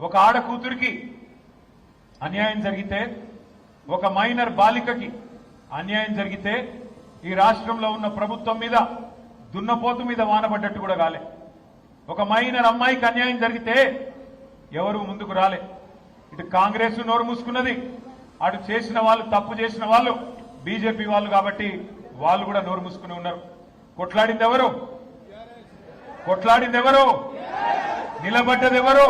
ఒక ఆడ కూతురికి అన్యాయం జరిగితే, ఒక మైనర్ బాలికకి అన్యాయం జరిగితే ఈ రాష్ట్రంలో ఉన్న ప్రభుత్వం మీద దున్నపోతు మీద వానబడ్డట్టు కూడా కాలే. ఒక మైనర్ అమ్మాయికి అన్యాయం జరిగితే ఎవరు ముందుకు రాలే. ఇటు కాంగ్రెస్ నోరు మూసుకున్నది, అటు చేసిన వాళ్ళు, తప్పు చేసిన వాళ్ళు బీజేపీ వాళ్ళు కాబట్టి వాళ్ళు కూడా నోరు మూసుకుని ఉన్నారు. కొట్లాడింది ఎవరు? కొట్లాడింది ఎవరు? నిలబడ్డది ఎవరు?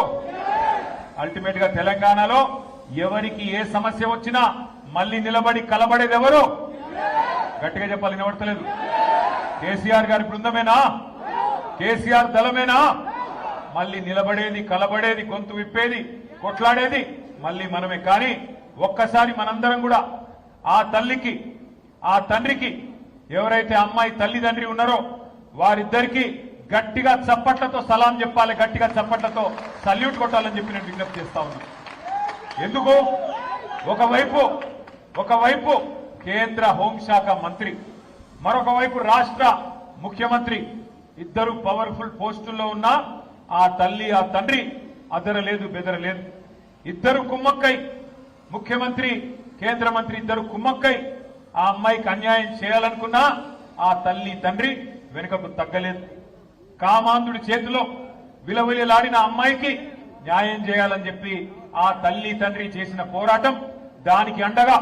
అల్టిమేట్ గా తెలంగాణలో ఎవరికి ఏ సమస్య వచ్చినా మళ్ళీ నిలబడి కలబడేది ఎవరు? గట్టిగా చెప్పాలి, వినబడతలేదు. కేసీఆర్ గారి బృందమేనా? కేసీఆర్ దళమేనా? మళ్ళీ నిలబడేది, కలబడేది, గొంతు విప్పేది, కొట్లాడేది మళ్ళీ మనమే. కానీ ఒక్కసారి మనందరం కూడా ఆ తల్లికి, ఆ తండ్రికి, ఎవరైతే అమ్మాయి తల్లిదండ్రి ఉన్నారో వారిద్దరికీ గట్టిగా చప్పట్లతో సలాం చెప్పాలి, గట్టిగా చప్పట్లతో సల్యూట్ కొట్టాలని చెప్పి నేను విజ్ఞప్తి చేస్తా ఉన్నా. ఎందుకు? ఒకవైపు కేంద్ర హోంశాఖ మంత్రి, మరొక వైపు రాష్ట్ర ముఖ్యమంత్రి, ఇద్దరు పవర్ఫుల్ పోస్టుల్లో ఉన్న ఆ తల్లి, ఆ తండ్రి అదరలేదు, బెదరలేదు. ఇద్దరు కుమ్మక్కై, ముఖ్యమంత్రి, కేంద్ర మంత్రి ఇద్దరు కుమ్మక్కై ఆ అమ్మాయికి అన్యాయం చేయాలనుకున్నా ఆ తల్లి, తండ్రి వెనుకకు తగ్గలేదు. కామాంధుడి చేతిలో విలవిలలాడిన అమ్మాయికి న్యాయం చేయాలని చెప్పి ఆ తల్లి, తండ్రి చేసిన పోరాటం, దానికి అండగా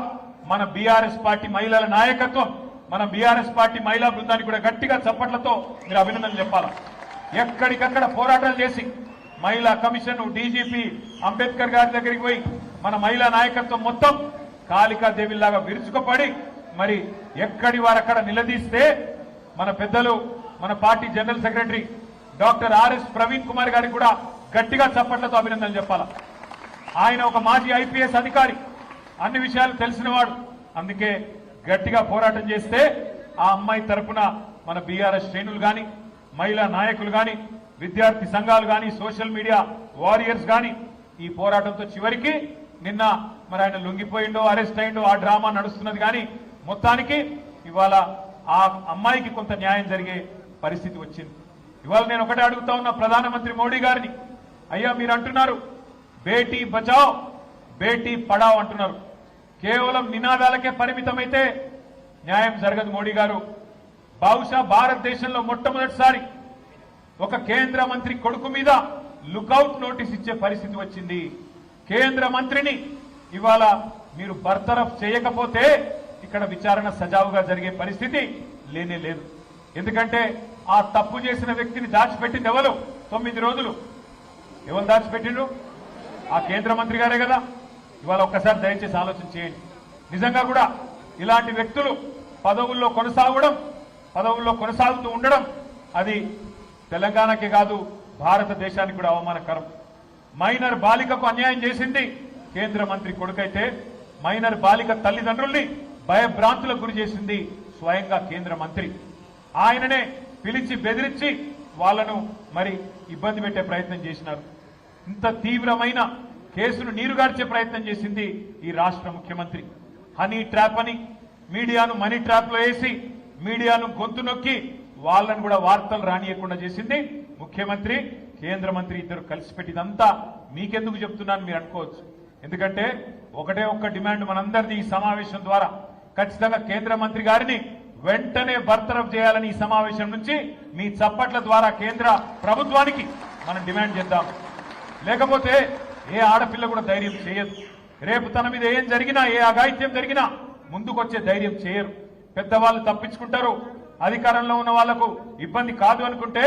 మన బీఆర్ఎస్ పార్టీ మహిళల నాయకత్వం, మన బీఆర్ఎస్ పార్టీ మహిళా బృందానికి కూడా గట్టిగా చప్పట్లతో మీరు అభినందనలు చెప్పాలి. ఎక్కడికక్కడ పోరాటాలు చేసి మహిళా కమిషన్, డీజీపీ అంబేద్కర్ గారి దగ్గరికి పోయి మన మహిళా నాయకత్వం మొత్తం కాళికాదేవిలాగా విరుచుకుపడి మరి ఎక్కడి వారక్కడ నిలదీస్తే మన పెద్దలు, మన party general secretary doctor RS Praveen Kumar గారికి కూడా గట్టిగా చప్పట్లతో అభినందనలు చెప్పాల. ఆయన ఒక మాజీ ఐపీఎస్ అధికారి, అన్ని విషయాలు తెలిసినవాడు. అందుకే గట్టిగా పోరాటం చేస్తే ఆ అమ్మాయి తరపున మన బీఆర్ఎస్ శ్రేణులు గాని, మహిళా నాయకులు గాని, విద్యార్థి సంఘాలు గాని, సోషల్ మీడియా వారియర్స్ గాని ఈ పోరాటంతో చివరికి నిన్న మరి ఆయన లొంగిపోయిండో, అరెస్ట్ అయిండో ఆ డ్రామా నడుస్తున్నది. కానీ మొత్తానికి ఇవాళ ఆ అమ్మాయికి కొంత న్యాయం జరిగే పరిస్థితి వచ్చింది. ఇవాళ నేను ఒకటే అడుగుతా ఉన్నా ప్రధానమంత్రి మోడీ గారిని, అయ్యా మీరు అంటున్నారు బేటీ బచావ్ బేటీ పడావ్ అంటున్నారు, కేవలం నినాదాలకే పరిమితమైతే న్యాయం జరగదు. మోడీ గారు బహుశా భారతదేశంలో మొట్టమొదటిసారి ఒక కేంద్ర మంత్రి కొడుకు మీద లుకౌట్ నోటీస్ ఇచ్చే పరిస్థితి వచ్చింది. కేంద్ర మంత్రిని ఇవాళ మీరు బర్తరఫ్ చేయకపోతే ఇక్కడ విచారణ సజావుగా జరిగే పరిస్థితి లేనే లేదు. ఎందుకంటే ఆ తప్పు చేసిన వ్యక్తిని దాచిపెట్టింది ఎవరు? 9 రోజులు ఎవరు దాచిపెట్టిండ్రు? ఆ కేంద్ర మంత్రి గారే కదా. ఇవాళ ఒక్కసారి దయచేసి ఆలోచన చేయండి. నిజంగా కూడా ఇలాంటి వ్యక్తులు పదవుల్లో కొనసాగుతూ ఉండడం అది తెలంగాణకే కాదు భారతదేశానికి కూడా అవమానకరం. మైనర్ బాలికకు అన్యాయం చేసింది కేంద్ర మంత్రి కొడుకైతే, మైనర్ బాలిక తల్లిదండ్రుల్ని భయభ్రాంతులకు గురి చేసింది స్వయంగా కేంద్ర మంత్రి. ఆయననే పిలిచి బెదిరించి వాళ్లను మరి ఇబ్బంది పెట్టే ప్రయత్నం చేసినారు. ఇంత తీవ్రమైన కేసును నీరుగార్చే ప్రయత్నం చేసింది ఈ రాష్ట్ర ముఖ్యమంత్రి. హనీ ట్రాప్ అని మీడియాను మనీ ట్రాప్ లో వేసి మీడియాను గొంతు నొక్కి వాళ్ళను కూడా వార్తలు రానియకుండా చేసింది ముఖ్యమంత్రి, కేంద్ర మంత్రి ఇద్దరు కలిసి పెట్టిందంతా మీకెందుకు చెప్తున్నాను మీరు అనుకోవచ్చు. ఎందుకంటే ఒకటే ఒక్క డిమాండ్ మనందరిది ఈ సమావేశం ద్వారా, ఖచ్చితంగా కేంద్ర మంత్రి గారిని వెంటనే బర్తరఫ్ చేయాలని ఈ సమావేశం నుంచి మీ చప్పట్ల ద్వారా కేంద్ర ప్రభుత్వానికి మనం డిమాండ్ చేద్దాం. లేకపోతే ఏ ఆడపిల్ల కూడా ధైర్యం చేయదు. రేపు తన మీద ఏం జరిగినా, ఏ అఘాయిత్యం జరిగినా ముందుకొచ్చే ధైర్యం చేయరు. పెద్దవాళ్ళు తప్పించుకుంటారు. అధికారంలో ఉన్న వాళ్లకు ఇబ్బంది కాదు అనుకుంటే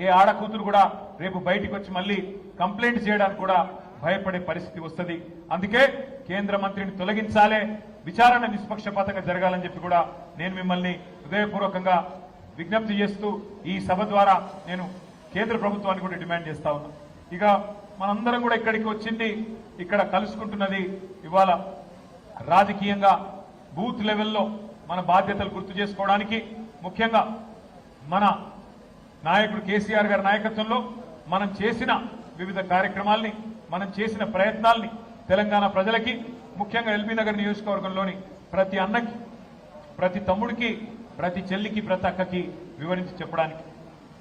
ఏ ఆడకూతురు కూడా రేపు బయటికి వచ్చి మళ్ళీ కంప్లైంట్ చేయడానికి కూడా భయపడే పరిస్థితి వస్తుంది. అందుకే కేంద్ర మంత్రిని తొలగించాలే, విచారణ నిష్పక్షపాతంగా జరగాలని చెప్పి కూడా నేను మిమ్మల్ని హృదయపూర్వకంగా విజ్ఞప్తి చేస్తూ ఈ సభ ద్వారా నేను కేంద్ర ప్రభుత్వాన్ని కూడా డిమాండ్ చేస్తా ఉన్నా. ఇక మనందరం కూడా ఇక్కడికి వచ్చింది, ఇక్కడ కలుసుకుంటున్నది ఇవాళ రాజకీయంగా బూత్ లెవెల్లో మన బాధ్యతలు గుర్తు చేసుకోవడానికి, ముఖ్యంగా మన నాయకుడు కేసీఆర్ గారి నాయకత్వంలో మనం చేసిన వివిధ కార్యక్రమాల్ని, మనం చేసిన ప్రయత్నాల్ని తెలంగాణ ప్రజలకి, ముఖ్యంగా ఎల్బీ నగర్ నియోజకవర్గంలోని ప్రతి అన్నకి, ప్రతి తమ్ముడికి, ప్రతి చెల్లికి, ప్రతి అక్కకి వివరించి చెప్పడానికి.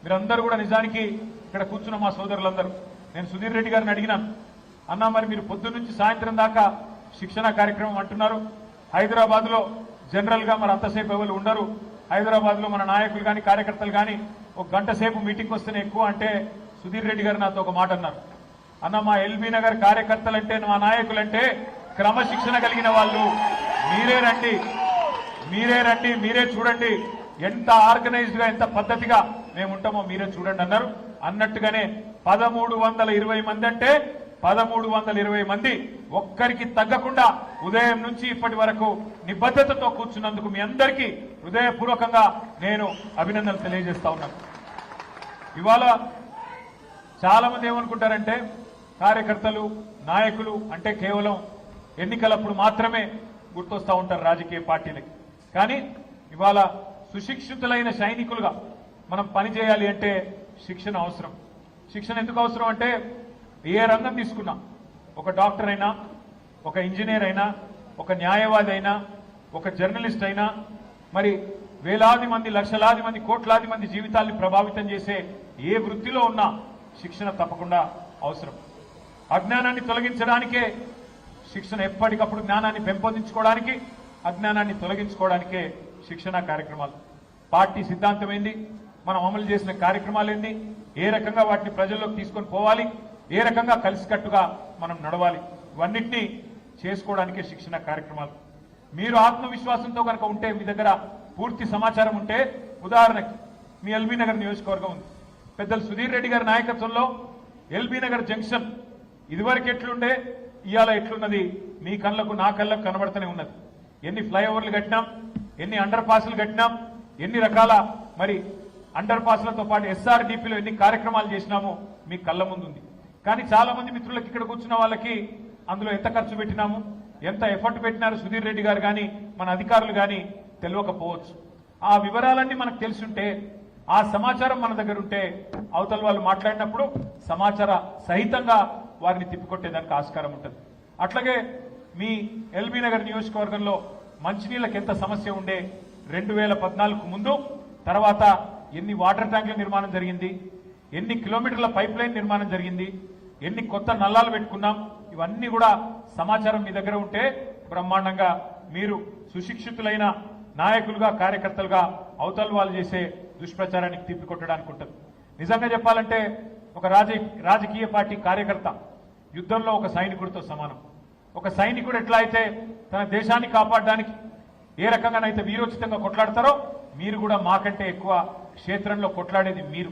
మీరందరూ కూడా నిజానికి ఇక్కడ కూర్చున్న మా సోదరులందరూ, నేను సుధీర్ రెడ్డి గారిని అడిగినాను, అన్నా మరి మీరు పొద్దున్న నుంచి సాయంత్రం దాకా శిక్షణ కార్యక్రమం అంటున్నారు. హైదరాబాద్ లో జనరల్ గా మరి అంతసేపు ఎవరు ఉండరు. హైదరాబాద్ లో మన నాయకులు కానీ కార్యకర్తలు కానీ ఒక గంట సేపు మీటింగ్ వస్తేనే ఎక్కువ అంటే సుధీర్ రెడ్డి గారు నాతో ఒక మాట అన్నారు. అన్న మా ఎల్బీ నగర్ కార్యకర్తలంటే మా నాయకులంటే క్రమశిక్షణ కలిగిన వాళ్ళు, మీరే రండి మీరే చూడండి ఎంత ఆర్గనైజ్డ్ గా ఎంత పద్ధతిగా మేము ఉంటామో మీరే చూడండి అన్నారు. అన్నట్టుగానే 1320 మంది అంటే 1320 మంది ఒక్కరికి తగ్గకుండా ఉదయం నుంచి ఇప్పటి వరకు నిబద్ధతతో కూర్చున్నందుకు మీ అందరికీ హృదయపూర్వకంగా నేను అభినందనలు తెలియజేస్తా ఉన్నాను. ఇవాళ చాలా మంది ఏమనుకుంటారంటే కార్యకర్తలు నాయకులు అంటే కేవలం ఎన్నికలప్పుడు మాత్రమే గుర్తొస్తా ఉంటారు రాజకీయ పార్టీలకి. కానీ ఇవాళ సుశిక్షితులైన సైనికులుగా మనం పనిచేయాలి అంటే శిక్షణ అవసరం. శిక్షణ ఎందుకు అవసరం అంటే ఏ రంగం తీసుకున్నా, ఒక డాక్టర్ అయినా, ఒక ఇంజనీర్ అయినా, ఒక న్యాయవాది అయినా, ఒక జర్నలిస్ట్ అయినా, మరి వేలాది మంది లక్షలాది మంది కోట్లాది మంది జీవితాల్ని ప్రభావితం చేసే ఏ వృత్తిలో ఉన్నా శిక్షణ తప్పకుండా అవసరం. అజ్ఞానాన్ని తొలగించడానికే శిక్షణ, ఎప్పటికప్పుడు జ్ఞానాన్ని పెంపొందించుకోవడానికి, అజ్ఞానాన్ని తొలగించుకోవడానికే శిక్షణ కార్యక్రమాలు. పార్టీ సిద్ధాంతం ఏంది, మనం అమలు చేసిన కార్యక్రమాలు ఏంది, ఏ రకంగా వాటిని ప్రజల్లోకి తీసుకొని పోవాలి, ఏ రకంగా కలిసికట్టుగా మనం నడవాలి, ఇవన్నిటినీ చేసుకోవడానికే శిక్షణ కార్యక్రమాలు. మీరు ఆత్మవిశ్వాసంతో కనుక ఉంటే, మీ దగ్గర పూర్తి సమాచారం ఉంటే, ఉదాహరణకి మీ ఎల్బీ నగర్ నియోజకవర్గం ఉంది. పెద్దలు సుధీర్ రెడ్డి గారి నాయకత్వంలో ఎల్బీ నగర్ జంక్షన్ ఇదివరకు ఎట్లుండే, ఇవాళ ఎట్లున్నది మీ కళ్ళకు నా కళ్ళకు కనబడుతూనే ఉన్నది. ఎన్ని ఫ్లైఓవర్లు కట్టినాం, ఎన్ని అండర్ పాస్లు కట్టినాం, ఎన్ని రకాల మరి అండర్ పాస్లతో పాటు ఎస్ఆర్డీపీలో ఎన్ని కార్యక్రమాలు చేసినామో మీ కళ్ళ ముందు ఉంది. కానీ చాలా మంది మిత్రులకు ఇక్కడ కూర్చున్న వాళ్ళకి అందులో ఎంత ఖర్చు పెట్టినాము, ఎంత ఎఫర్ట్ పెట్టినారు సుధీర్ రెడ్డి గారు కానీ మన అధికారులు కానీ తెలియకపోవచ్చు. ఆ వివరాలన్నీ మనకు తెలుసుంటే, ఆ సమాచారం మన దగ్గర ఉంటే, అవతల వాళ్ళు మాట్లాడినప్పుడు సమాచార సహితంగా వారిని తిప్పికొట్టేదానికి ఆస్కారం ఉంటుంది. అట్లాగే మీ ఎల్బీ నగర్ నియోజకవర్గంలో మంచినీళ్ళకి ఎంత సమస్య ఉండే, 2014కు ముందు తర్వాత ఎన్ని వాటర్ ట్యాంకుల నిర్మాణం జరిగింది, ఎన్ని కిలోమీటర్ల పైప్ లైన్ నిర్మాణం జరిగింది, ఎన్ని కొత్త నల్లాలు పెట్టుకున్నాం, ఇవన్నీ కూడా సమాచారం మీ దగ్గర ఉంటే బ్రహ్మాండంగా మీరు సుశిక్షితులైన నాయకులుగా కార్యకర్తలుగా అవతల వాళ్ళు చేసే దుష్ప్రచారానికి తిప్పికొట్టడానికి ఉంటుంది. నిజంగా చెప్పాలంటే ఒక రాజకీయ పార్టీ కార్యకర్త యుద్ధంలో ఒక సైనికుడితో సమానం. ఒక సైనికుడు ఎట్లా అయితే తన దేశాన్ని కాపాడడానికి ఏ రకంగానైతే వీరోచితంగా కొట్లాడతారో, మీరు కూడా మాకంటే ఎక్కువ క్షేత్రంలో కొట్లాడేది మీరు,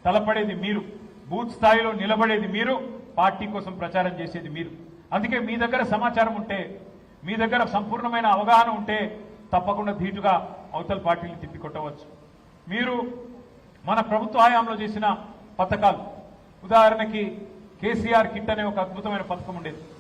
తలపడేది మీరు, బూత్ స్థాయిలో నిలబడేది మీరు, పార్టీ కోసం ప్రచారం చేసేది మీరు. అందుకే మీ దగ్గర సమాచారం ఉంటే, మీ దగ్గర సంపూర్ణమైన అవగాహన ఉంటే తప్పకుండా ధీటుగా అవతల పార్టీని తిప్పికొట్టవచ్చు. మీరు మన ప్రభుత్వ హయాంలో చేసిన పథకాలు, ఉదాహరణకి కేసీఆర్ కిట్ అనే ఒక అద్భుతమైన పథకం ఉండేది.